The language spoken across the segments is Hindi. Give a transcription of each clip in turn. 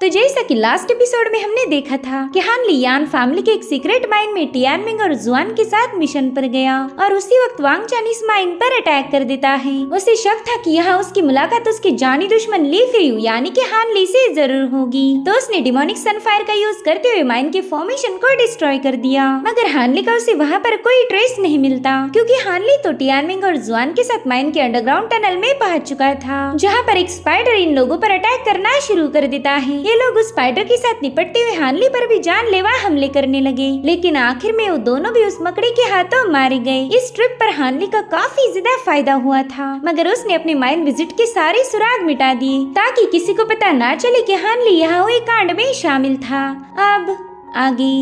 तो जैसा कि लास्ट एपिसोड में हमने देखा था कि हान ली यान फैमिली के एक सीक्रेट माइन में टियानमिंग और जुआन के साथ मिशन पर गया और उसी वक्त वांग चान इस माइन पर अटैक कर देता है। उसे शक था कि यहाँ उसकी मुलाकात उसके जानी दुश्मन ली फेयू यानी कि हान ली से जरूर होगी, तो उसने डिमोनिक सनफायर का यूज करते हुए माइन के फॉर्मेशन को डिस्ट्रॉय कर दिया। मगर हान ली का उसे वहाँ पर कोई ट्रेस नहीं मिलता क्योंकि हान ली तो टियानमिंग और जुआन के साथ माइन के अंडरग्राउंड टनल में पहुंच चुका था, जहाँ पर एक स्पाइडर इन लोगों पर अटैक करना शुरू कर देता है। ये लोग उस स्पाइडर के साथ निपटते हुए हान ली पर भी जानलेवा हमले करने लगे, लेकिन आखिर में वो दोनों भी उस मकड़ी के हाथों मारे गए। इस ट्रिप पर हान ली का काफी ज्यादा फायदा हुआ था, मगर उसने अपने माइन विजिट के सारे सुराग मिटा दिए ताकि किसी को पता ना चले कि हान ली यहाँ हुए कांड में शामिल था। अब आगे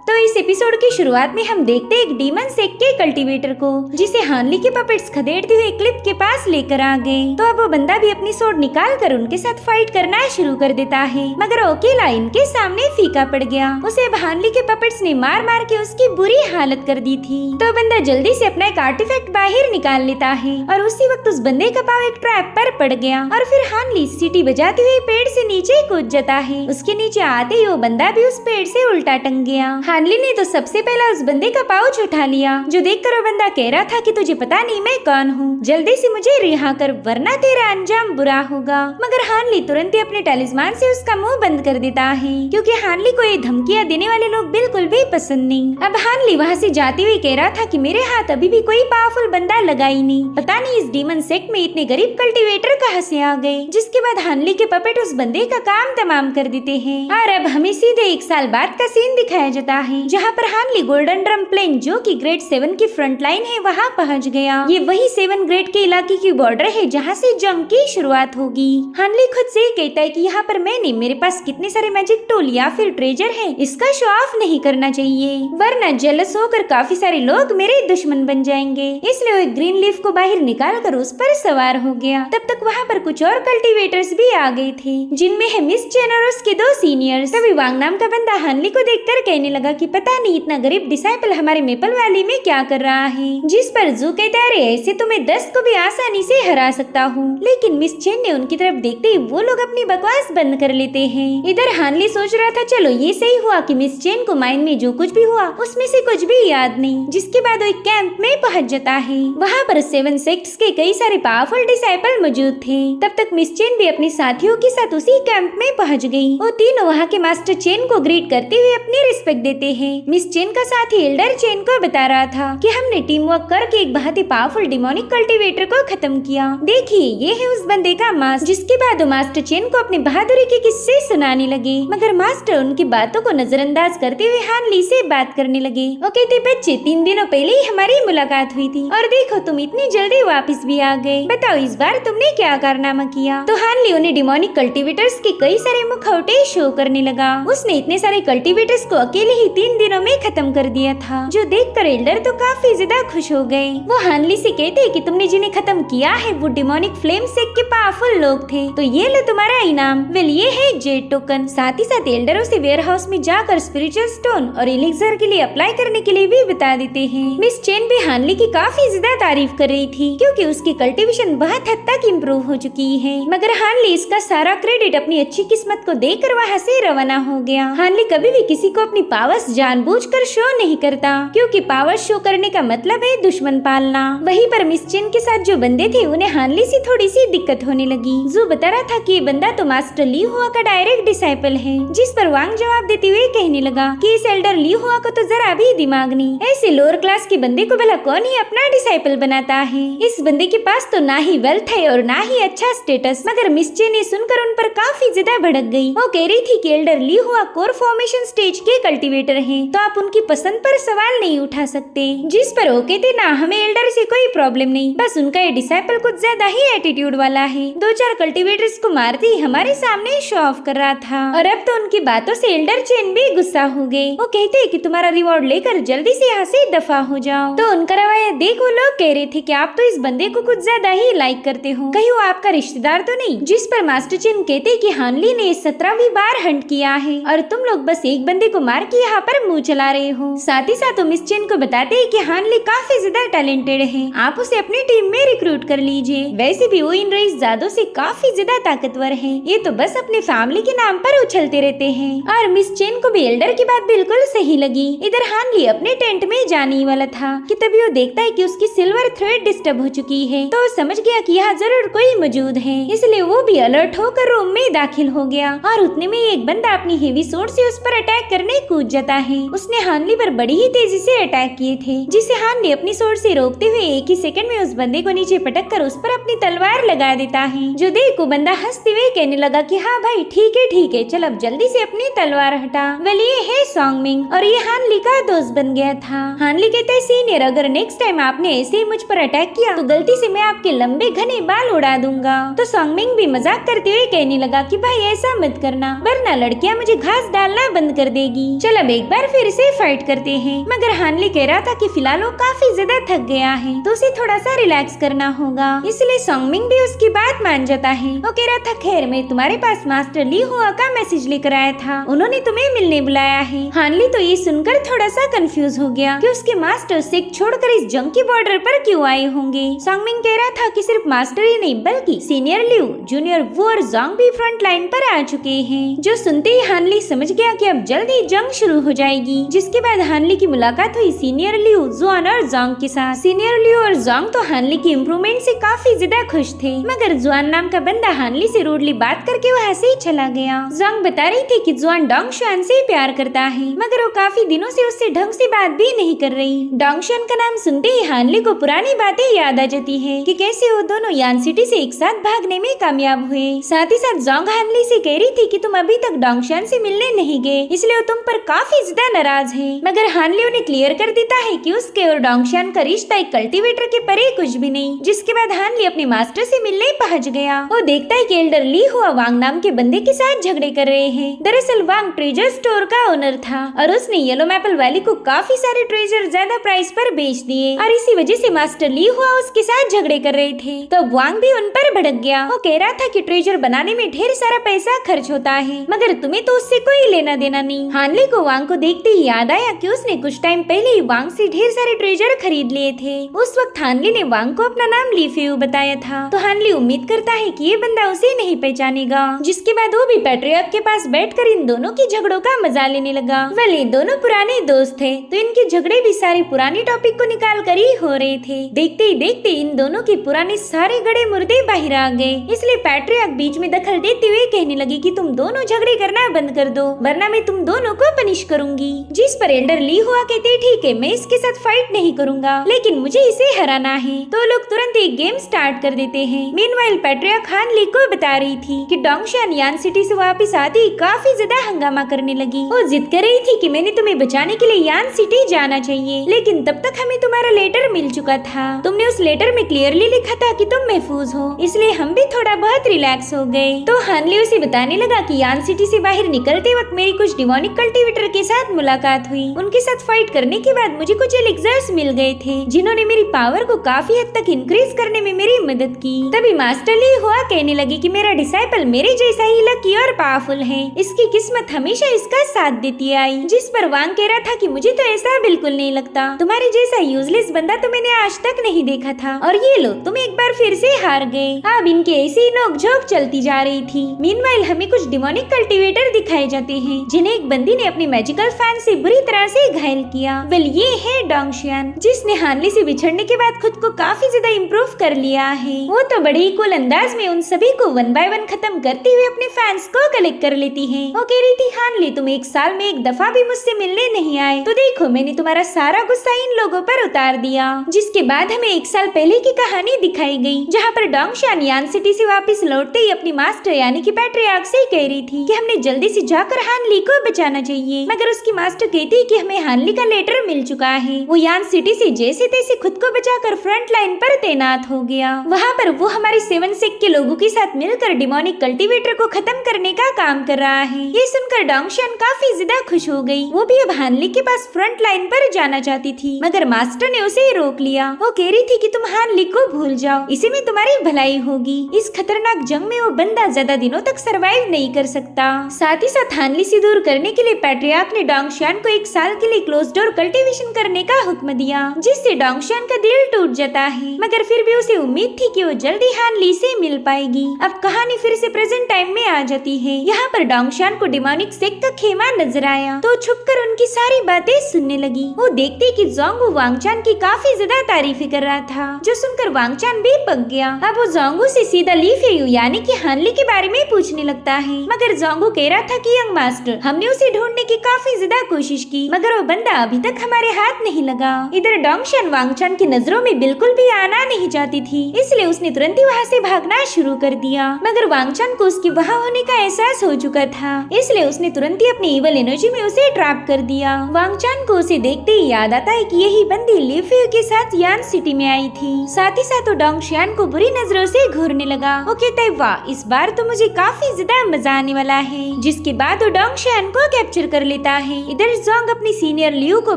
तो इस एपिसोड की शुरुआत में हम देखते एक डीमन सेक के कल्टीवेटर को, जिसे हान ली के पपेट्स खदेड़ते हुए क्लिप के पास लेकर आ गए। तो अब वो बंदा भी अपनी सोड निकाल कर उनके साथ फाइट करना शुरू कर देता है, मगर अकेला इनके सामने फीका पड़ गया। उसे अब हान ली के पपेट्स ने मार मार के उसकी बुरी हालत कर दी थी। तो बंदा जल्दी से अपना एक आर्टिफैक्ट बाहर निकाल लेता है और उसी वक्त उस बंदे का पाँव एक ट्रैप पर पड़ गया और फिर हान ली सीटी बजाते हुए पेड़ से नीचे कूद जाता है। उसके नीचे आते ही वो बंदा भी उस पेड़ से उल्टा टंग गया। हान ली ने तो सबसे पहला उस बंदे का पाउच उठा लिया, जो देखकर वो बंदा कह रहा था कि तुझे पता नहीं मैं कौन हूँ, जल्दी से मुझे रिहा कर वरना तेरा अंजाम बुरा होगा। मगर हान ली तुरंत ही अपने टैलिस्मान से उसका मुंह बंद कर देता है क्योंकि हान ली को ये धमकियां देने वाले लोग बिल्कुल भी पसंद नहीं। अब हान ली वहाँ से जाते हुए कह रहा था कि मेरे हाथ अभी भी कोई पावरफुल बंदा लगा ही नहीं, पता नहीं इस डीमन सेक्ट में इतने गरीब कल्टीवेटर कहाँ से आ गए। जिसके बाद हान ली के पपेट उस बंदे का काम तमाम कर देते हैं और अब हमें सीधे 1 साल बाद का सीन दिखाया जाता है, जहाँ पर हान ली गोल्डन ड्रम प्लेन जो कि ग्रेड 7 की फ्रंट लाइन है वहाँ पहुँच गया। ये वही 7 ग्रेड के इलाके की बॉर्डर है जहाँ से जंग की शुरुआत होगी। हान ली खुद से कहता है कि यहाँ पर मैंने मेरे पास कितने सारे मैजिक टूल या फिर ट्रेजर है, इसका शो ऑफ नहीं करना चाहिए वरना जेलस होकर काफी सारे लोग मेरे दुश्मन बन जाएंगे। इसलिए वो एक ग्रीन लीफ को बाहर निकाल कर उस पर सवार हो गया। तब तक वहाँ पर कुछ और कल्टीवेटर्स भी आ गए थे, जिनमें है मिस चेन और उसके 2 सीनियर्स। तभी वांग नाम का बंदा हान ली को देखकर कहने लगा कि पता नहीं इतना गरीब डिसाइपल हमारे मेपल वैली में क्या कर रहा है। जिस पर जू कहता है ऐसे तो मैं 10 को भी आसानी से हरा सकता हूँ, लेकिन मिस चेन ने उनकी तरफ देखते ही वो लोग अपनी बकवास बंद कर लेते हैं। इधर हान ली सोच रहा था चलो ये सही हुआ कि मिस चेन को माइन में जो कुछ भी हुआ उसमें से कुछ भी याद नहीं। जिसके बाद वो एक कैंप में पहुंच जाता है। वहाँ पर 7 सेक्ट्स के कई सारे पावरफुल डिसाइपल मौजूद थे। तब तक मिस चेन भी अपने साथियों के साथ उसी कैंप में पहुँच गयी। वो तीनों वहाँ के मास्टर चेन को ग्रीट करते हुए अपनी रिस्पेक्ट देते हैं। मिस चेन का साथी एल्डर चेन को बता रहा था कि हमने टीम वर्क करके एक बहुत ही पावरफुल डिमोनिक कल्टीवेटर को खत्म किया। देखिए ये है उस बंदे का मास्टर। जिसके बाद वो मास्टर चेन को अपनी बहादुरी के किस्से सुनाने लगे, मगर मास्टर उनकी बातों को नजरअंदाज करते हुए हान ली से बात करने लगे। वो कहते बच्चे 3 दिनों पहले ही हमारी मुलाकात हुई थी और देखो तुम इतनी जल्दी वापस भी आ गए, बताओ इस बार तुमने क्या कारनामा किया। तो हान ली उन्हें डिमोनिक कल्टीवेटर्स के कई सारे मुखौटे शो करने लगा। उसने इतने सारे कल्टीवेटर्स को अकेले ही 3 दिनों में खत्म कर दिया था, जो देखकर एल्डर तो काफी ज्यादा खुश हो गए। वो हान ली से कहते हैं कि तुमने जिन्हें खत्म किया है वो डिमोनिक फ्लेम सेक के पावरफुल लोग थे, तो ये लो तुम्हारा इनाम। वेल ये है जेड टोकन। साथ ही साथ एल्डर उसे वेयर हाउस में जाकर स्पिरिचुअल स्टोन और एलिक्सर के लिए अप्लाई करने के लिए भी बता देते हैं। मिस चेन भी हान ली की काफी ज्यादा तारीफ कर रही थी क्योंकि उसकी कल्टीवेशन बहुत हद तक इम्प्रूव हो चुकी है, मगर हान ली इसका सारा क्रेडिट अपनी अच्छी किस्मत को देकर वहाँ से रवाना हो गया। हान ली कभी भी किसी को अपनी पावर्स जानबूझकर शो नहीं करता क्योंकि पावर शो करने का मतलब है दुश्मन पालना। वहीं पर मिस चेन के साथ जो बंदे थे उन्हें हान ली से थोड़ी सी दिक्कत होने लगी। जू बता रहा था कि ये बंदा तो मास्टर ली हुआ का डायरेक्ट डिसाइपल है, जिस पर वांग जवाब देते हुए कहने लगा कि इस एल्डर ली हुआ को तो जरा भी दिमाग नहीं, ऐसे लोअर क्लास के बंदे को भला कौन ही अपना डिसाइपल बनाता है। इस बंदे के पास तो ना ही वेल्थ है और ना ही अच्छा स्टेटस। मगर मिस चेन ने सुनकर उन पर काफी ज्यादा भड़क गई। वो कह रही थी कि एल्डर ली हुआ कोर फॉर्मेशन स्टेज के कल्टीवेटर है, तो आप उनकी पसंद पर सवाल नहीं उठा सकते। जिस पर वो कहते ना हमें एल्डर से कोई प्रॉब्लम नहीं, बस उनका ये डिसाइपल कुछ ज्यादा ही एटीट्यूड वाला है, 2-4 कल्टीवेटर्स को मारते ही हमारे सामने शो ऑफ कर रहा था। और अब तो उनकी बातों से एल्डर चेन भी गुस्सा हो गए। वो कहते हैं कि तुम्हारा रिवॉर्ड लेकर जल्दी से यहाँ से दफा हो जाओ। तो उनका रवैया देख वो लोग कह रहे थे कि आप तो इस बंदे को कुछ ज्यादा ही लाइक करते हो, कहीं वो आपका रिश्तेदार तो नहीं। जिस पर मास्टर चेन कहते कि हान हानली ने 17वीं बार हंट किया है और तुम लोग बस एक बंदे को मार के यहाँ पर मुंह चला रहे हो। साथ ही साथ वो मिस चेन को बताते हैं कि हानली काफी ज्यादा टैलेंटेड है, आप उसे अपनी टीम में रिक्रूट कर लीजिए। वैसे भी वो इन रईस जादों से काफी ज्यादा ताकतवर है, ये तो बस अपने फैमिली के नाम पर उछलते रहते हैं। और मिस चेन को भी एल्डर की बात बिल्कुल सही लगी। इधर हानली अपने टेंट में जाने वाला था कि तभी वो देखता है कि उसकी सिल्वर थ्रेड डिस्टर्ब हो चुकी है, तो समझ गया कि यहाँ जरूर कोई मौजूद है, इसलिए वो भी अलर्ट होकर रूम में दाखिल हो गया। और उतने में एक बंदा अपनी हेवी सोर्ड से उस पर अटैक करने कूद जाता है। उसने हानली पर बड़ी ही तेजी से अटैक किए थे, जिसे हानली अपनी सोर्ड से रोकते हुए एक ही सेकंड में उस बंदे को नीचे पटक कर उस पर अपनी तलवार लगा देता है। जो देख को बंदा हंसते हुए कहने लगा कि हाँ भाई ठीक है, चल अब जल्दी से अपनी तलवार हटा। वेल ये है सॉन्गमिंग और ये हानली का दोस्त बन गया था। हानली कहते हैं सीनियर, अगर नेक्स्ट टाइम आपने ऐसे ही मुझ पर अटैक किया तो गलती से मैं आपके लंबे घने बाल उड़ा दूंगा। तो सॉन्गमिंग भी मजाक करते हुए कहने लगा कि भाई ऐसा मत करना, वरना लड़कियां मुझे घास डालना बंद कर देगी। चल अब एक बार फिर से फाइट करते हैं। मगर हानली कह रहा था कि फिलहाल वो काफी ज्यादा थक गया है, तो उसे थोड़ा सा रिलैक्स करना होगा, इसलिए सॉन्गमिंग भी उसकी बात मान जाता है। वो कह रहा था खैर मैं तुम्हारे पास मास्टर ली हुआ का मैसेज लेकर आया था, उन्होंने तुम्हें मिलने बुलाया है। हानली तो ये सुनकर थोड़ा सा कंफ्यूज हो गया कि उसके मास्टर सिख छोड़कर इस जंग के बॉर्डर पर क्यों आए होंगे। सॉन्गमिंग कह रहा था कि सिर्फ मास्टर ही नहीं बल्कि सीनियर लिू, जूनियर वू और जोंग भी फ्रंट लाइन पर आ चुके हैं। जो सुनते ही हानली समझ गया कि अब जल्द ही जंग शुरू हो जाएगी। जिसके बाद हानली की मुलाकात हुई सीनियर लिू, जुआन और जोंग के साथ। सीनियर लिू और जोंग तो हानली की इम्प्रूवमेंट से काफी ज्यादा खुश थे, मगर जुआन नाम का बंदा हानली से रूडली बात करके वहाँ से ही चला गया। जोंग बता रही थी कि जुआन डोंगशुआन से प्यार करता है, मगर वो काफी दिनों से उससे ढंग से बात भी नहीं कर रही। डोंगशुआन का नाम सुनते ही हानली को पुरानी बातें याद आ जाती है कि कैसे वो दोनों यान सिटी से एक साथ भागने में कामयाब हुए। साथ ही साथ जोंग हानली से कह रही थी कि तुम अभी तक डोंगशुआन से मिलने नहीं गए, इसलिए वो तुम पर काफी ज्यादा नाराज है। मगर हानली उन्हें क्लियर कर देता है कि उसके और डोंगशुआन का रिश्ता एक कल्टीवेटर के परे कुछ भी नहीं। जिसके बाद हानली अपने मास्टर से मिलने पहुंच गया। वो देखता है कि एल्डर ली हुआ वांग नाम के बंदे के साथ झगड़े कर रहे हैं। दरअसल वांग ट्रेजर स्टोर का ओनर था और उसने येलो मैपल वैली को काफी सारे ट्रेजर ज्यादा प्राइस पर बेच दिए और इसी वजह से मास्टर ली हुआ उसके साथ झगड़े कर रहे थे। तो वांग भी उन पर भड़क गया। वो कह रहा था कि ट्रेजर बनाने में ढेर सारा पैसा खर्च होता है, मगर तुम्हें तो उससे कोई लेना देना नहीं। हानली को वांग को देखते ही याद आया कि उसने कुछ टाइम पहले ही वांग से ढेर सारे ट्रेजर खरीद लिए थे। उस वक्त हानली ने वांग को अपना नाम ली फेयू बताया था, तो हानली उम्मीद करता है कि ये बंदा उसे नहीं पहचानेगा। जिसके बाद वो भी पैट्रियर्क के पास बैठकर इन दोनों की झगड़ों का मजा लेने लगा। वेल ये दोनों पुराने दोस्त थे, तो इनके झगड़े भी सारे पुराने टॉपिक को निकाल कर ही हो रहे थे। देखते ही देखते इन दोनों के पुराने सारे गड़े मुर्दे बाहर आ गए, इसलिए पैट्रियर्क बीच में दखल देते हुए कहने लगी कि तुम दोनों झगड़े करना बंद कर दो, वरना मैं तुम दोनों को पनिश करूंगी। जिस पर एल्डर ली हुआ कहते ठीक है मैं इसके साथ फाइट नहीं करूंगा, लेकिन मुझे इसे हराना है। तो लोग तुरंत एक गेम स्टार्ट कर देते हैं। मीनवाइल पैट्रियर्क हानली को बता रही थी कि डोंगशुआन यान सिटी से वापस आते ही काफी ज्यादा हंगामा करने लगी। वो जिद कर रही थी कि मैंने तुम्हें बचाने के लिए यान सिटी जाना चाहिए, लेकिन तब तक हमें तुम्हारा लेटर मिल चुका था। तुमने उस लेटर में क्लियरली लिखा था कि तुम महफूज हो, इसलिए हम भी थोड़ा बहुत रिलैक्स हो गए। तो हानली उसे बताने लगा कि यान सिटी से बाहर निकलते वक्त मेरी कुछ डिमोनिक कल्टीवेटर के साथ मुलाकात हुई। उनके साथ फाइट करने के बाद मुझे कुछ एलिक्सर्स मिल गए थे, जिन्होंने मेरी पावर को काफी हद तक इंक्रीज करने में मेरी मदद की। तभी मास्टर ली हुआ कहने लगी कि मेरा डिसाइपल मेरे जैसा ही लकी और पावरफुल है, इसकी किस्मत हमेशा इसका साथ देती आई। जिस पर वांग कह रहा था कि मुझे तो ऐसा बिल्कुल नहीं लगता, तुम्हारे जैसा यूजलेस बंदा तो मैंने आज तक नहीं देखा था, और ये लो तुम एक बार फिर से हार गए। अब इनके ऐसी ही नोकझोंक चलती जा रही थी। मीनवाइल हमें कुछ डिमोनिक कल्टीवेटर दिखाए जाते हैं, जिन्हें एक बंदी ने अपनी मैजिकल फैन से बुरी तरह से घायल किया। वेल ये है डोंगशुआन, जिसने हानली से बिछड़ने के बाद खुद को काफी ज्यादा इम्प्रूव कर लिया है। वो तो बड़े ही कूल अंदाज में उन सभी को 1 बाय 1 खत्म करते हुए अपने फैंस को कलेक्ट कर लेती है। वो कह रही थी हानली तुम एक साल में एक दफा भी मुझसे मिलने नहीं आए, तो देखो मैंने तुम्हारा सारा गुस्सा इन लोगों पर उतार दिया। जिसके बाद हमें एक साल पहले की कहानी दिखाई गई, जहाँ पर डोंगशुआन यान सिटी से वापस लौटते ही अपनी मास्टर यानी कि पैट्रियर्क से कह रही थी कि हमने जल्दी से जाकर हानली को बचाना चाहिए, मगर उसकी मास्टर कहती है कि हमें हानली का लेटर मिल चुका है। वो यान सिटी से जैसे तैसे खुद को बचाकर फ्रंट लाइन पर तैनात हो गया। वहाँ पर वो हमारे 7 सेक्ट के लोगों के साथ मिलकर डिमोनिक कल्टीवेटर को खत्म करने का काम कर रहा है। ये सुनकर डोंगशुआन काफी ज्यादा खुश हो गई। वो भी अब हानली के पास फ्रंट लाइन पर जाना चाहती थी, मगर मास्टर ने उसे रोक लिया। वो कह रही थी कि तुम हानली को भूल जाओ, इसी में तुम्हारी भलाई होगी। इस खतरनाक जंग में वो बंदा ज्यादा दिनों तक सरवाइव नहीं कर सकता। साथ ही साथ हानली से दूर करने के लिए पैट्रियार्क ने डोंगशियान को 1 साल के लिए क्लोज डोर कल्टीवेशन करने का हुक्म दिया, जिससे डोंगशियान का दिल टूट जाता है। मगर फिर भी उसे उम्मीद थी कि वो जल्दी हानली से मिल पाएगी। अब कहानी फिर से प्रेजेंट टाइम में आ जाती है। यहाँ पर डोंगशियान को डिमोनिक सेक्ट का खेमा नजर आया तो छुपकर उनकी सारी बातें सुनने लगी। वो देखती कि जोंगू वांगचान की काफी ज्यादा तारीफें कर रहा था, जो सुनकर वांगचान भी पक गया। अब वो जोंगू से सीधा ली फेयू यानी कि हानली के बारे में पूछने लगता है। मगर जोंगू कह रहा था कि यंग मास्टर, हमने उसे ढूंढने की काफी ज्यादा कोशिश की, मगर वो बंदा अभी तक हमारे हाथ नहीं लगा। इधर डोंगशियान वांगचान की नजरों में बिल्कुल भी आना नहीं चाहती थी, इसलिए उसने तुरंत ही वहाँ से भागना शुरू कर दिया। मगर वांगचान को उसके वहाँ होने का एहसास हो चुका था, इसलिए उसने तुरंत ही अपनी इवल एनर्जी में उसे ट्रैप कर दिया। वांगचान को उसे देखते ही याद आता है कि यही बंदी ली फेयू के साथ यान सिटी में आई थी। साथ ही साथ वो डोंगशियान को बुरी नजरों से घूरने लगा। वो कहता है, वाह, इस बार तो मुझे काफी ज्यादा मजा आने वाला है। जिसके बाद वो डोंगशियान को कैप्चर कर लेता है। इधर जोंग अपनी सीनियर लियू को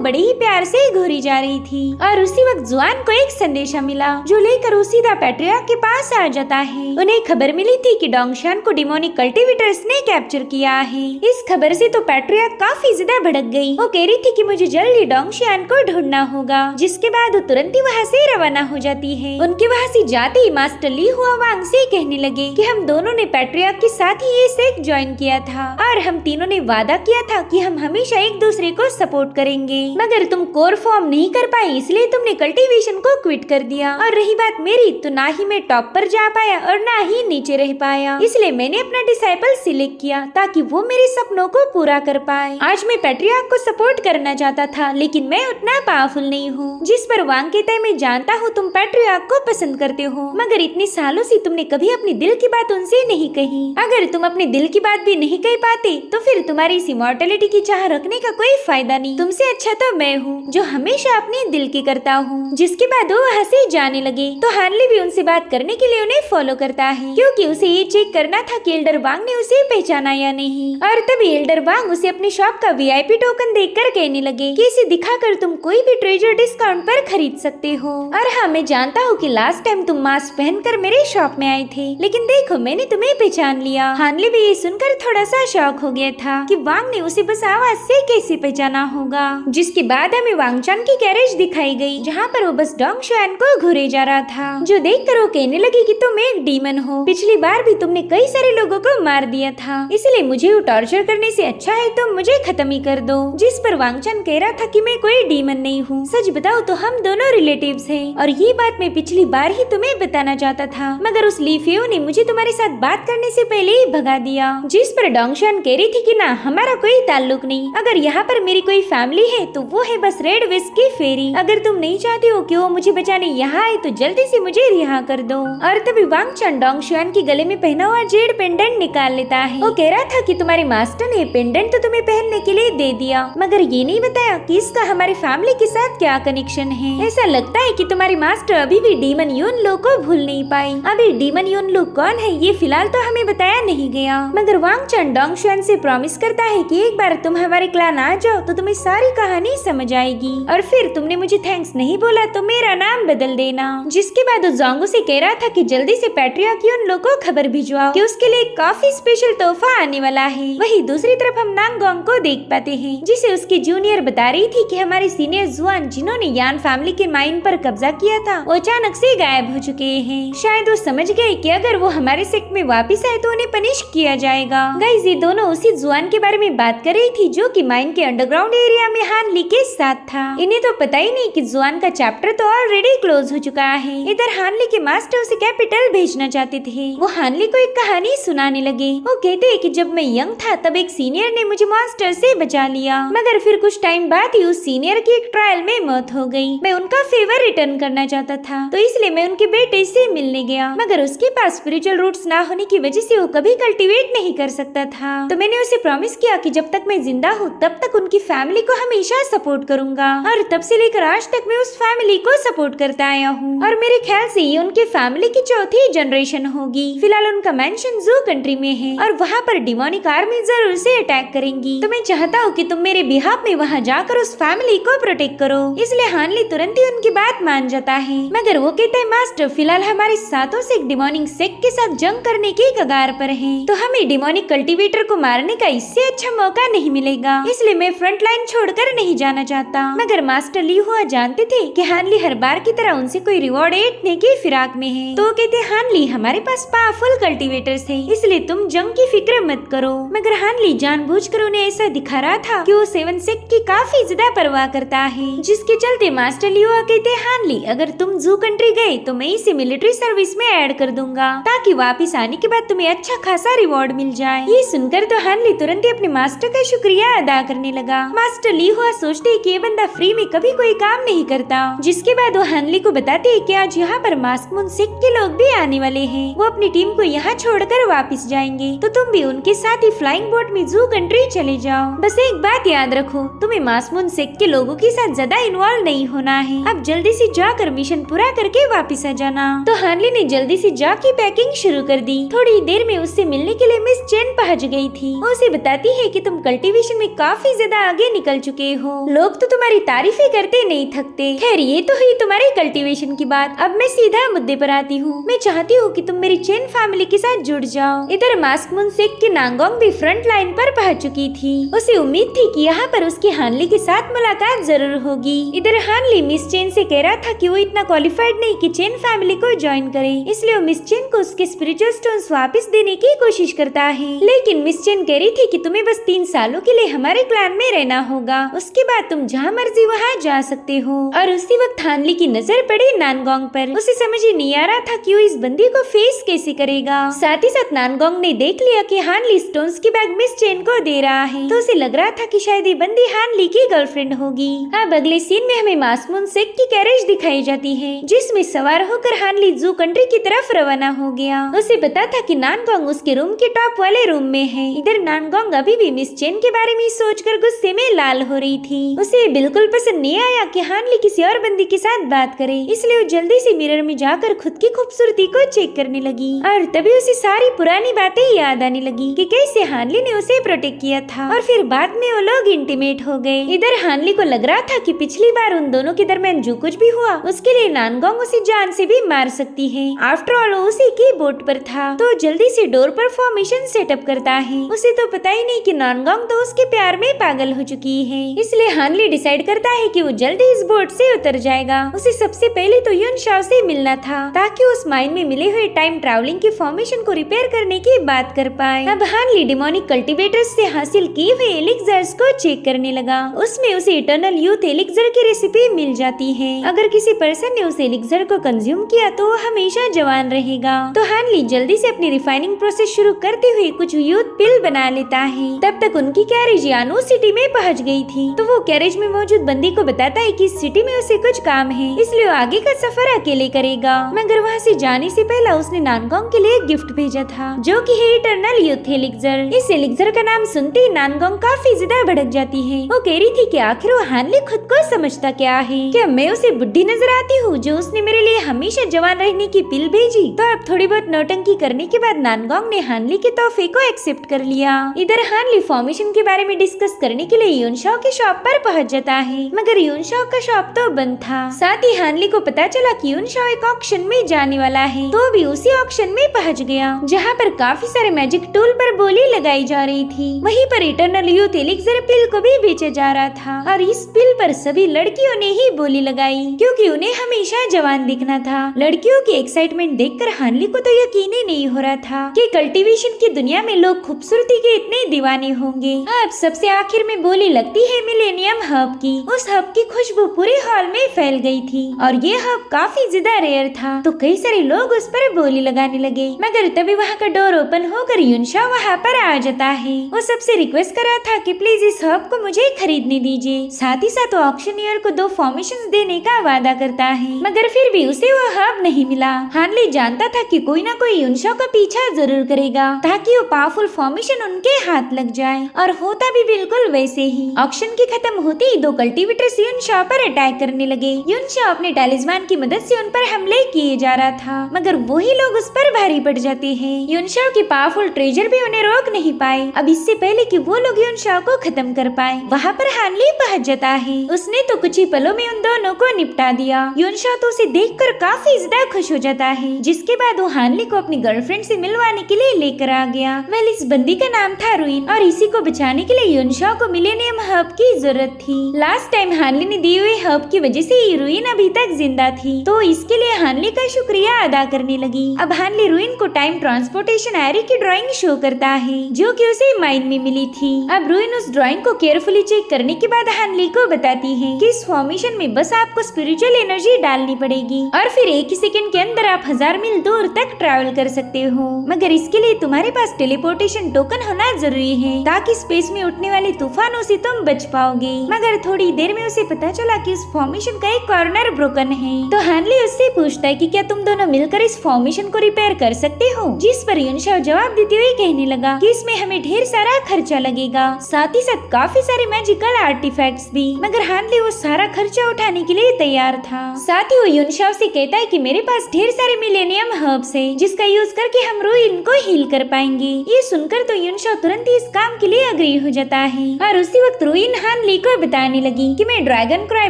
बड़े ही प्यार से घूरी जा रही थी और उसी वक्त जुआन को एक संदेशा मिला, जो लेकर वो सीधा पैट्रियार्क के पास आ जाता है। उन्हें खबर मिली थी कि डोंगशियान को डिमोनिक कल्टीवेटर्स ने कैप्चर किया है। इस खबर से तो पैट्रियार्क काफी ज्यादा भड़क गई। वो कह रही थी कि मुझे जल्दी डोंगशियान को ढूंढना होगा, जिसके बाद वो तुरंत ही वहाँ से रवाना हो जाती है। उनके वहाँ से जाते ही मास्टर ली हुआ वांग से कहने लगे कि हम दोनों ने पैट्रियार्क के साथ ही ये सेक्ट ज्वाइन किया था और हम तीनों ने वादा किया था कि हम हमेशा एक दूसरे को सपोर्ट करेंगे, मगर तुम कोर फॉर्म नहीं कर पाई, इसलिए तुमने कल्टीवेशन को क्विट कर दिया। और रही बात मेरी, तो ना ही मैं टॉप पर जा पाया और ना ही नीचे रह पाया, इसलिए मैंने अपना डिसाइपल सिलेक्ट किया ताकि वो मेरे सपनों को पूरा कर पाए। आज मैं पैट्रियार्क को सपोर्ट करना चाहता था, लेकिन मैं उतना पावरफुल नहीं हूँ। जिस पर वांग कहता है, मैं जानता हूँ तुम पैट्रियार्क को पसंद करते हो, मगर इतने सालों से तुमने कभी अपने दिल की बात उनसे नहीं कही। अगर तुम अपने दिल की बात भी नहीं कह पाते तो फिर तुम्हारी इस इमॉर्टलिटी की चाह रखने का कोई फायदा नहीं। तुमसे अच्छा तो मैं हूँ, जो हमेशा अपने दिल की करता हूँ। जिसके बाद वो वहाँ से जाने लगे तो हानली भी उनसे बात करने के लिए उन्हें फॉलो करता है, क्योंकि उसे ये चेक करना था कि एल्डर वांग ने उसे पहचाना या नहीं। और तभी एल्डर वांग उसे अपनी शॉप का वीआईपी टोकन देकर कहने लगे कि इसे दिखाकर तुम कोई भी ट्रेजर डिस्काउंट पर खरीद सकते हो। और हाँ, मैं जानता हूँ कि लास्ट टाइम तुम मास्क पहनकर मेरे शॉप में आए थे, लेकिन देखो मैंने तुम्हें पहचान लिया। हानली भी ये सुनकर थोड़ा सा शॉक हो गया था कि वांग ने उसे बस आवाज से कैसे पहचाना होगा। जिसके बाद हमें वांगचान की कैरेज दिखाई गई, जहाँ पर वो बस डोंगशियान को घूरे जा रहा था, जो देखकर वो कहने लगी कि तुम एक डीमन हो। पिछली बार भी तुमने कई सारे लोगों को मार दिया था, इसलिए मुझे वो टॉर्चर करने से अच्छा है तुम मुझे खत्म ही कर दो। जिस पर वांगचान कह रहा था कि मैं कोई डीमन नहीं हूँ, सच बताओ तो हम दोनों रिलेटिव्स हैं, और ये बात मैं पिछली बार ही तुम्हें बताना चाहता था, मगर उस ली फेयू ने मुझे तुम्हारे साथ बात करने से पहले ही भगा दिया। जिस पर डोंगशियान कह रही थी कि ना, हमारा कोई ताल्लुक नहीं। अगर यहाँ पर मेरी कोई फैमिली है तो वो है बस रेड विस्की फेरी। अगर तुम नहीं चाहती हो कि वो मुझे बचाने यहाँ आए तो जल्दी से मुझे रिहा कर दो। और तभी वांगचान डोंगशियान के गले में पहना हुआ जेड पेंडेंट निकाल लेता है। वो कह रहा था कि तुम्हारे मास्टर ने पेंडेंट तो तुम्हें पहनने के लिए दे दिया, मगर ये नहीं बताया कि इसका हमारी फैमिली के साथ क्या कनेक्शन है। ऐसा लगता है कि तुम्हारी मास्टर अभी भी डीमन यून लो को भूल नहीं पाई। अभी डीमन यून लो कौन है ये फिलहाल तो हमें बताया नहीं गया, मगर वांगचान डोंगशियान से प्रॉमिस करता है कि एक बार तुम हमारे क्लान आ जाओ तो तुम्हें सारी कहानी समझ आएगी, और फिर तुमने मुझे थैंक्स नहीं बोला तो मेरा नाम बदल देना। जिसके बाद वो जोंगू से कह रहा था कि जल्दी से पैट्रियार्क यून लो को खबर भिजवाओ कि उसके लिए काफी स्पेशल तोहफा आने वाला है। वही दूसरी तरफ हम नांगोंग को देख पाते हैं, जिसे उसकी जूनियर बता रही थी कि हमारे सीनियर जुआन जिन्होंने यान फैमिली के माइन पर कब्जा किया था वो अचानक से गायब हो चुके हैं। शायद वो समझ गए कि अगर वो हमारे सेक्ट में वापस आए तो उन्हें पनिश किया जाएगा। गाइस, ये दोनों उसी जुआन के बारे में बात कर रही थी जो कि माइन के अंडरग्राउंड एरिया में हानली के साथ था। इन्हें तो पता ही नहीं कि जुआन का चैप्टर तो ऑलरेडी क्लोज हो चुका है। इधर हानली के मास्टर उसे कैपिटल भेजना चाहते थे। वो हानली को एक कहानी सुनाने लगे। वो कहते हैं कि जब मैं यंग था तब एक सीनियर ने मुझे मॉन्स्टर से बचा लिया, मगर फिर कुछ टाइम बाद ही उस सीनियर की एक ट्रायल में मौत हो गई। मैं उनका फेवर रिटर्न करना चाहता था, तो इसलिए मैं उनके बेटे से मिलने गया, मगर उसके पास स्पिरिचुअल रूट्स ना होने की वजह से वो कभी कल्टीवेट नहीं कर सकता था। तो मैंने उसे प्रॉमिस किया कि जब तक मैं जिंदा हूँ तब तक उनकी फैमिली को हमेशा सपोर्ट करूंगा, और तब से लेकर आज तक मैं उस फैमिली को सपोर्ट करता आया हूँ। और मेरे ख्याल से ये उनके फैमिली की चौथी जनरेशन होगी। फिलहाल उनका मेंशन जू कंट्री में है और वहाँ पर डिमोनिक आर्मी जरूर से अटैक करेंगी। तो मैं चाहता हूँ कि तुम मेरे बिहाफ में वहाँ जाकर उस फैमिली को प्रोटेक्ट करो। इसलिए हानली तुरंत ही उनकी बात मान जाता है, मगर वो कहता है मास्टर फिलहाल हमारे साथों से एक डिमोनिक सेक्ट के साथ जंग करने की कगार कगार पर है, तो हमें डिमोनिक कल्टीवेटर को मारने का इससे अच्छा मौका नहीं मिलेगा, इसलिए मैं फ्रंट लाइन छोड़कर नहीं जाना चाहता। मगर मास्टर ली हुआ जानते थे कि हानली हर बार की तरह उनसे कोई रिवॉर्ड ऐंठने की फिराक में है, तो कहते हानली हमारे पास पावरफुल कल्टीवेटर्स है, इसलिए तुम जंग की फिक्र मत करो। मगर हानली जानबूझकर उन्हें ऐसा दिखा रहा था कि वो 7 सेक्ट की काफी ज्यादा परवाह करता है, जिसके चलते मास्टर लियोआ कहते हानली अगर तुम जू कंट्री गए तो मैं इसे मिलिट्री सर्विस में ऐड कर दूंगा, ताकि वापिस आने के बाद तुम्हें अच्छा खासा रिवॉर्ड मिल जाए। ये सुनकर तो हानली तुरंत ही अपने मास्टर का शुक्रिया अदा करने लगा। मास्टर ली हुआ सोचते कि ये बंदा फ्री में कभी कोई काम नहीं करता, जिसके बाद वो हानली को बताते है कि आज यहाँ पर मास्क मून सेक्ट के लोग भी आने वाले हैं, वो अपनी टीम को यहाँ छोड़कर वापस जाएंगे, तो तुम भी उनके साथ ही फ्लाइंग बोट में जू कंट्री चले जाओ। बस एक बात याद रखो, तुम्हें मास्क मून सेक्ट के लोगों के साथ ज्यादा इन्वॉल्व नहीं होना है। अब जल्दी से जाकर मिशन पूरा करके वापस आ जाना। तो हानली ने जल्दी से जा की पैकिंग शुरू कर दी। थोड़ी देर में उससे मिलने के लिए मिस चेन पहुंच गई थी। वो उसे बताती है कि तुम कल्टीवेशन में काफी ज्यादा आगे निकल चुके हो, लोग तो तुम्हारी तारीफें करते नहीं थकते। खैर ये तो हुई तुम्हारी कल्टीवेशन की बात, अब मैं सीधा मुद्दे पर आती हूँ। मैं चाहती हूँ कि तुम मेरी चेन फैमिली के साथ जुड़ जाओ। इधर मास्क मून सेक्ट की नांगोंग भी फ्रंट लाइन पर पहुंच चुकी थी। उसे उम्मीद थी कि यहाँ पर उसकी हानली के साथ मुलाकात जरूर होगी। इधर हानली मिस चेन से कह रहा था कि वो इतना क्वालिफाइड नहीं कि चेन फैमिली को ज्वाइन करे, इसलिए वो मिस चेन को उसके स्पिरिचुअल स्टोन्स वापस देने की कोशिश करता है। लेकिन मिस चेन कह रही थी कि तुम्हें बस 3 सालों के लिए हमारे क्लैन में रहना होगा, उसके बाद तुम जहाँ मर्जी वहाँ जा सकते हो। और उसी वक्त हानली की नजर पड़ी नानगोंग पर। उसे समझ ही नहीं आ रहा था कि वो इस बंदी को फेस कैसे करेगा। साथ ही साथ नानगोंग ने देख लिया कि हानली स्टोन्स की बैग मिस चेन को दे रहा है, तो उसे लग रहा था कि शायद ये बंदी हानली की गर्लफ्रेंड होगी। अब अगले सीन में हमें मास्क मून सेक्ट की कैरेज दिखाई जाती है, जिसमें सवार होकर हानली जू कंट्री की तरफ रवाना हो गया। उसे पता था कि नानगोंग उसके रूम के टॉप वाले रूम में है। इधर नानगोंग अभी भी मिस चेन के बारे में सोचकर गुस्से में लाल हो रही थी। उसे बिल्कुल पसंद नहीं आया कि हानली किसी और बंदी के साथ बात करे, इसलिए वो जल्दी से मिरर में जाकर खुद की खूबसूरती को चेक करने लगी। और तभी उसे सारी पुरानी बातें याद आने लगी कि कैसे हानली ने उसे प्रोटेक्ट किया था, और फिर बाद में वो लोग इंटीमेट हो गए। इधर हानली को लग रहा था कि पिछली बार उन दोनों के दरमियान जो कुछ भी हुआ उसके लिए नानगोंग उसे जान से भी मार सकती है। आफ्टर ऑल उसी की बोट पर था, तो जल्दी से डोर पर फॉर्मेशन सेटअप करता है। उसे तो पता ही नहीं कि नानगोंग तो उसके प्यार में पागल हो चुकी है, इसलिए हानली डिसाइड करता है कि वो जल्दी इस बोट से उतर जाएगा। उसे सबसे पहले तो युन शाओ से मिलना था, ताकि उस माइन में मिले हुए टाइम ट्रैवलिंग की फॉर्मेशन को रिपेयर करने की बात कर पाए। अब हानली डिमोनिक कल्टीवेटर्स से हासिल किए हुए एलिक्सर्स को चेक करने लगा। उसमें उसे इटर्नल यूथ एलिक्सर की रेसिपी मिल जाती है। अगर किसी पर्सन ने उस एलिक्सर को कंज्यूम किया तो वो हमेशा जवान रहेगा। तो हानली जल्दी से अपनी रिफाइनिंग प्रोसेस शुरू करते हुए कुछ यूथ पिल बना लेता है। तब तक उनकी कैरेज यानो सिटी में पहुंच गई थी, तो वो कैरेज में मौजूद बंदी को बताता है कि इस सिटी में उसे कुछ काम है, इसलिए वो आगे का सफर अकेले करेगा। मगर वहाँ से जाने से पहले उसने नानगोंग के लिए गिफ्ट भेजा था, जो कि है इटर्नल यूथ एलिक्सर। इस एलिक्सर का नाम सुनते ही नानगोंग काफी ज्यादा भड़क जाती है। वो कह रही थी कि आखिर वो हानली खुद को समझता क्या है, क्या मैं उसे बुढ़ी नजर आती हूँ जो उसने मेरे लिए हमेशा जवान रहने की पिल भेजी। तो अब थोड़ी बहुत नौटंकी करने के बाद नानगोंग ने हानली के तोहफे को एक्सेप्ट कर लिया। इधर हानली फॉर्मेशन के बारे में डिस्कस करने के लिए यूनशाओ के शॉप पर पहुंच जाता है, मगर यूनशाओ का शॉप तो बंद था। साथ ही हानली को पता चला कि यूनशाओ एक ऑक्शन में जाने वाला है, तो भी उसी ऑक्शन में पहुंच गया, जहाँ पर काफी सारे मैजिक टूल पर बोली लगाई जा रही थी। वहीं पर इटर्नल यूथ एलिक्सर पिल को भी बेचा जा रहा था, और इस पिल पर सभी लड़कियों ने ही बोली लगाई, क्योंकि उन्हें हमेशा जवान दिखना था। लड़कियों की एक्साइटमेंट देखकर हानली को तो यकीन ही नहीं हो रहा था कि कल्टीवेशन की दुनिया में लोग खूबसूरती के इतने दीवाने होंगे। अब सबसे आखिर में बोली लगती है मिलेनियम हर्ब की। उस हर्ब की खुशबू पूरे हॉल में फैल गई थी, और ये हर्ब काफी ज्यादा रेयर था, तो कई सारे लोग उस पर बोली लगाने लगे। मगर तभी वहाँ का डोर ओपन होकर यूनशाओ वहाँ पर आ जाता है। वो सबसे रिक्वेस्ट कर रहा था कि प्लीज इस हर्ब को मुझे खरीदने दीजिए। साथ ही साथ वो ऑक्शनियर को 2 फॉर्मेशंस देने का वादा करता है, मगर फिर भी उसे वो हर्ब नहीं मिला। हानली जानता था कि कोई ना कोई यूनशाओ का पीछा जरूर करेगा, ताकि वो पावरफुल फॉर्मेशन उनके हाथ लग जाए, और होता भी बिल्कुल वैसे ही। ऑक्शन के खत्म होते ही 2 कल्टीवेटर्स यूनशाओ पर अटैक करने लगे। यूनशाओ अपने टैलिस्मान की मदद से उन पर हमले किए जा रहा था, मगर वही लोग उस पर भारी पड़ जाते हैं। यूनशाओ के पावरफुल ट्रेजर भी उन्हें रोक नहीं पाए। अब इससे पहले कि वो लोग यूनशाओ को खत्म कर पाए, वहाँ पर हानली पहुंच जाता है। उसने तो कुछ ही पलों में उन दोनों को निपटा दिया। यूनशाओ तो उसे देखकर काफी ज्यादा खुश हो जाता है, जिसके बाद वो हानली को अपनी गर्लफ्रेंड से से मिलवाने के लिए लेकर आ गया। वेल इस बंदी का नाम था रुइन और इसी को बचाने के लिए युनशाओ को मिलेनियम हर्ब की जरूरत थी। लास्ट टाइम हानली ने दिए हुए हर्ब की वजह से रुइन अभी तक जिंदा थी, तो इसके लिए हानली का शुक्रिया अदा करने लगी। अब हानली रुइन को टाइम ट्रांसपोर्टेशन एरे की ड्राइंग शो करता है जो कि उसे माइन में मिली थी। अब रुइन उस ड्राइंग को केयरफुली चेक करने के बाद हानली को बताती है कि इस फॉर्मेशन में बस आपको स्पिरिचुअल एनर्जी डालनी पड़ेगी और फिर एक ही सेकंड के अंदर आप 1000 मील दूर तक ट्रैवल कर सकते हो, मगर इसके लिए तुम्हारे पास टेलीपोर्टेशन टोकन होना जरूरी है ताकि स्पेस में उठने वाले तूफानों से तुम बच पाओगे। मगर थोड़ी देर में उसे पता चला कि उस फॉर्मेशन का एक कॉर्नर ब्रोकन है, तो हानली उससे पूछता है कि क्या तुम दोनों मिलकर इस फॉर्मेशन को रिपेयर कर सकते हो, जिस पर युनशाओ जवाब देते हुए कहने लगा कि इसमें हमें ढेर सारा खर्चा लगेगा, साथ ही साथ काफी सारे मैजिकल आर्टिफैक्ट्स भी, मगर हानली वो सारा खर्चा उठाने के लिए तैयार था। साथ ही वो युनशाओ से कहता है कि मेरे पास ढेर सारे मिलेनियम हर्ब्स है जिसका यूज करके हम रुइन को हील कर पाएंगे। ये सुनकर तो युनशाओ तुरंत ही इस काम के लिए अग्री हो जाता है और उसी वक्त रुइन हानली को बताने लगी कि मैं ड्रैगन क्राई